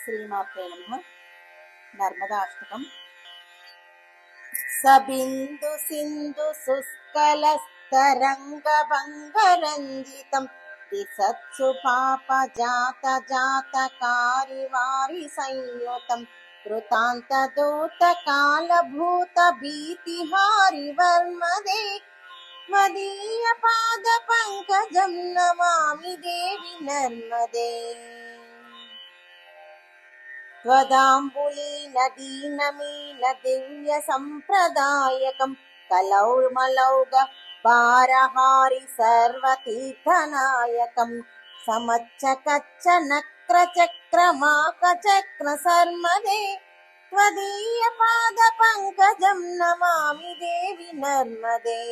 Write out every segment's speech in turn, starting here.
श्रीमात्रे नमः। नर्मदाष्टकम्। सबिन्दु सिन्धु शुष्कलस्तरङ्गभङ्गरञ्जितं दिशत्सु पापजातजातकारिवारि संयुतं कृतान्तदूतकालभूतभीतिहारिवर्मदे त्वदीयपादपङ्कजं नमामि देवि नर्मदे। त्वदाम्बुलीनदीनमीन दिव्यसम्प्रदायकं कलौर्मलौघ भारहारि सर्वतीर्थनायकं समच्चकच्च नक्रचक्रमाकचक्रसर्मदे त्वदीयपादपङ्कजं नमामि देवि नर्मदे।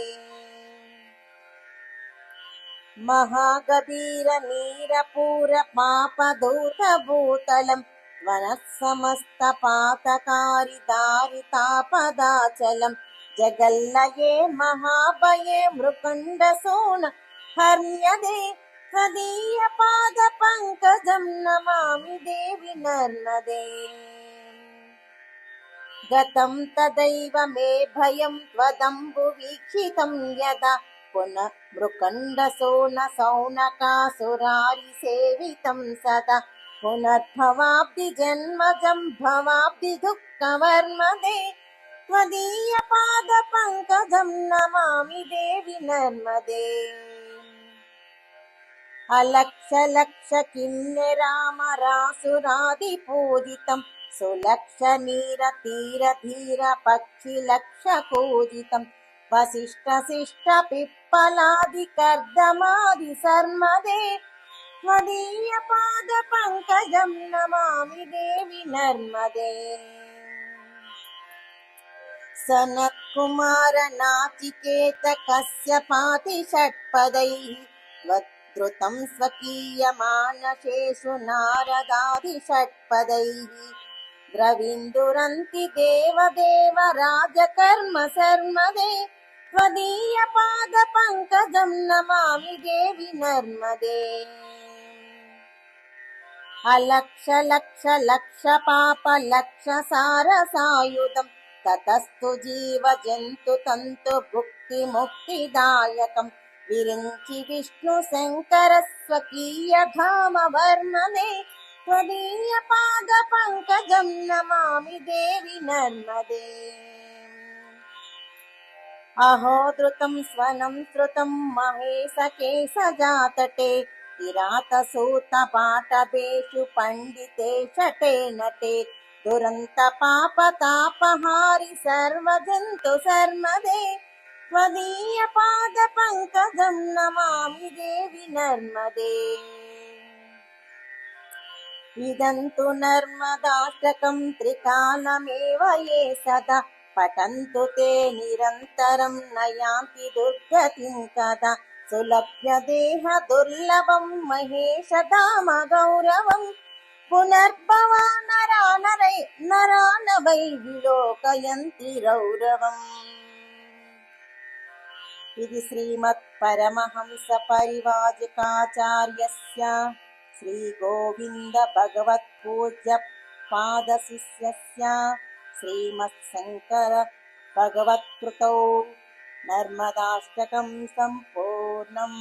महागभीरनीरपूरपापदूतभूतलं वनःसमस्तपातकारिदारितापदाचलं जगल्लये महाभये मृकण्डसून हर्म्यदे त्वदीयपादपङ्कजं नमामि देवि नर्मदे। गतं तदैव मे भयं त्वदम्बुवीक्षितं यदा पुनः मृकण्डसूनसौनकासुरारिसेवितं सदा पुनर्भवाब्धिजन्मजं भवाब्धिदुःखवर्मदे त्वदीयपादपङ्कजं नमामि देवि नर्मदे। अलक्षलक्षकिन्नरामरासुरादिपूजितं सुलक्षनीरतीरधीरपक्षिलक्षपूजितं वसिष्ठशिष्टपिप्पलादिकर्दमादिसर्मदे त्वदीयपादपङ्कजं नमामि देवि नर्मदे। सनत्कुमार नाचिकेत कश्यपाति षट्पदैः धृतं स्वकीयमानसेषु नारदादिषट्पदैः द्रविन्दुरन्ति देवदेव राजकर्म सर्मदे त्वदीयपादपङ्कजं नमामि देवि नर्मदे। अलक्षलक्षलक्षपापलक्षसारसायुधं ततस्तु जीवजन्तुतन्तुभुक्तिमुक्तिदायकं विरिञ्चि विष्णुशङ्करस्वकीयधामवर्मदे त्वदीयपादपङ्कजं नमामि देवि नर्मदे। अहो धृतं स्वनं श्रुतं महेशकेशजातटे किरातसूतपाटवेषु पण्डिते शटे नटे दुरन्तपापतापहारि सर्वजन्तु सर्मदे त्वदीयपादपङ्कजं नमामि देवि नर्मदे। इदं तु नर्मदाष्टकं त्रिकालमेव ये सदा पठन्तु ते निरन्तरं न यान्ति दुर्गतिं कदा सुलभ्य देह दुर्लभं महेशधाम गौरवं पुनर्भवा नरा न वै विलोकयन्ति रौरवम्। इति श्रीमत्परमहंसपरिव्राजकाचार्यस्य श्रीगोविन्द भगवत्पूज्य पादशिष्यस्य श्रीमत्शङ्कर भगवत्कृतौ नर्मदाष्टकं सम्पूर्णम्।